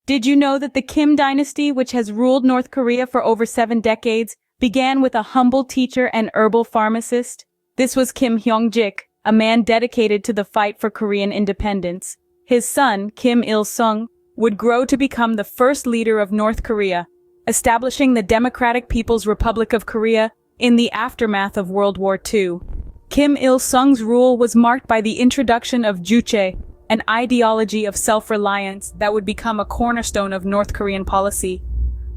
Did you know that the Kim Dynasty, which has ruled North Korea for over 7 decades, began with a humble teacher and herbal pharmacist? This was Kim Jong-il, a man dedicated to the fight for Korean independence. His son, Kim Il-sung, would grow to become the first leader of North Korea, establishing the Democratic People's Republic of Korea in the aftermath of World War II. Kim Il-sung's rule was marked by the introduction of Juche, an ideology of self-reliance that would become a cornerstone of North Korean policy.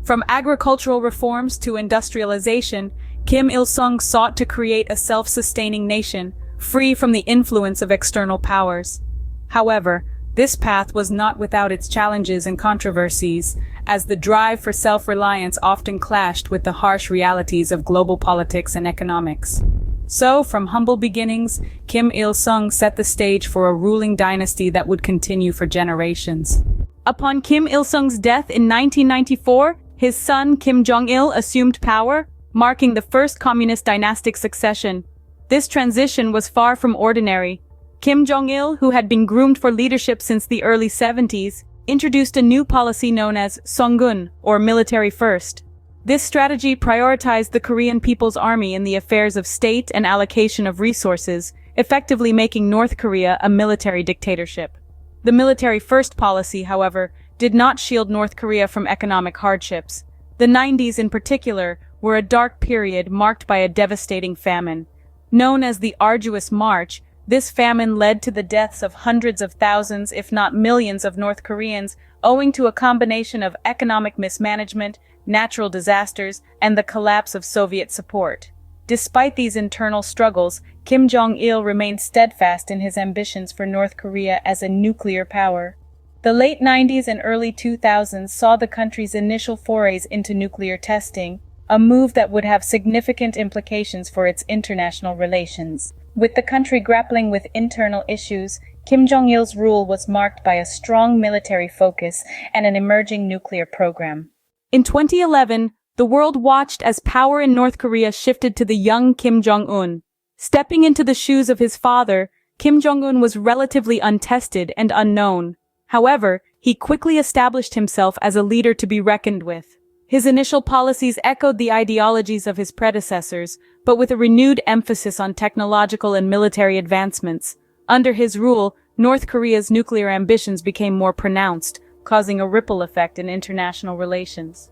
From agricultural reforms to industrialization, Kim Il-sung sought to create a self-sustaining nation, free from the influence of external powers. However, this path was not without its challenges and controversies, as the drive for self-reliance often clashed with the harsh realities of global politics and economics. So, from humble beginnings, Kim Il-sung set the stage for a ruling dynasty that would continue for generations. Upon Kim Il-sung's death in 1994, his son Kim Jong-il assumed power, marking the first communist dynastic succession. This transition was far from ordinary. Kim Jong-il, who had been groomed for leadership since the early 70s, introduced a new policy known as Songgun, or military first. This strategy prioritized the Korean People's Army in the affairs of state and allocation of resources, effectively making North Korea a military dictatorship. The military first policy, however, did not shield North Korea from economic hardships. The 90s in particular were a dark period marked by a devastating famine. Known as the Arduous March, this famine led to the deaths of hundreds of thousands, if not millions, of North Koreans, owing to a combination of economic mismanagement, natural disasters, and the collapse of Soviet support. Despite these internal struggles, Kim Jong-il remained steadfast in his ambitions for North Korea as a nuclear power. The late 90s and early 2000s saw the country's initial forays into nuclear testing, a move that would have significant implications for its international relations. With the country grappling with internal issues, Kim Jong-il's rule was marked by a strong military focus and an emerging nuclear program. In 2011, the world watched as power in North Korea shifted to the young Kim Jong-un. Stepping into the shoes of his father, Kim Jong-un was relatively untested and unknown. However, he quickly established himself as a leader to be reckoned with. His initial policies echoed the ideologies of his predecessors, but with a renewed emphasis on technological and military advancements. Under his rule, North Korea's nuclear ambitions became more pronounced, causing a ripple effect in international relations.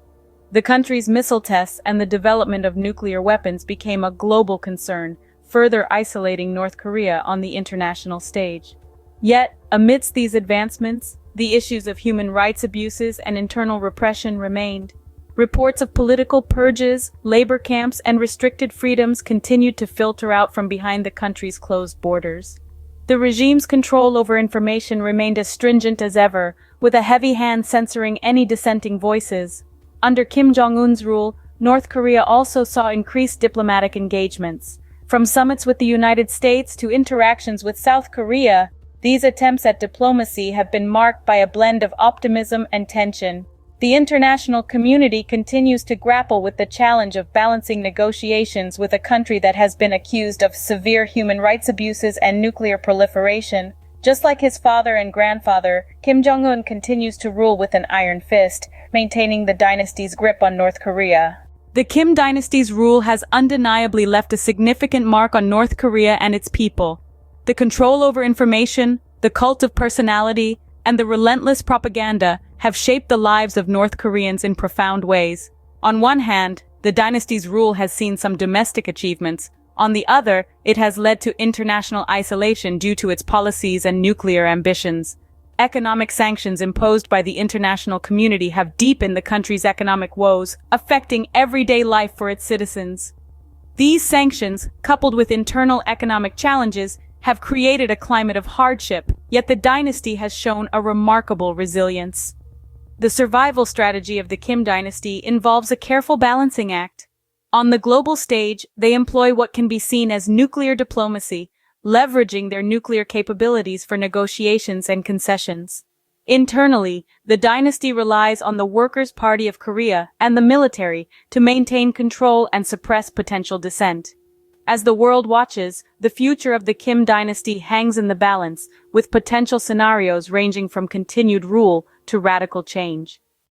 The country's missile tests and the development of nuclear weapons became a global concern, further isolating North Korea on the international stage. Yet, amidst these advancements, the issues of human rights abuses and internal repression remained. Reports of political purges, labor camps, and restricted freedoms continued to filter out from behind the country's closed borders. The regime's control over information remained as stringent as ever, with a heavy hand censoring any dissenting voices. Under Kim Jong-un's rule, North Korea also saw increased diplomatic engagements. From summits with the United States to interactions with South Korea, these attempts at diplomacy have been marked by a blend of optimism and tension. The international community continues to grapple with the challenge of balancing negotiations with a country that has been accused of severe human rights abuses and nuclear proliferation. Just like his father and grandfather, Kim Jong-un continues to rule with an iron fist, maintaining the dynasty's grip on North Korea. The Kim dynasty's rule has undeniably left a significant mark on North Korea and its people. The control over information, the cult of personality, and the relentless propaganda have shaped the lives of North Koreans in profound ways. On one hand, the dynasty's rule has seen some domestic achievements. On the other, it has led to international isolation due to its policies and nuclear ambitions. Economic sanctions imposed by the international community have deepened the country's economic woes, affecting everyday life for its citizens. These sanctions, coupled with internal economic challenges, have created a climate of hardship, yet the dynasty has shown a remarkable resilience. The survival strategy of the Kim dynasty involves a careful balancing act. On the global stage, they employ what can be seen as nuclear diplomacy, leveraging their nuclear capabilities for negotiations and concessions. Internally, the dynasty relies on the Workers' Party of Korea and the military to maintain control and suppress potential dissent. As the world watches, the future of the Kim dynasty hangs in the balance, with potential scenarios ranging from continued rule to radical change.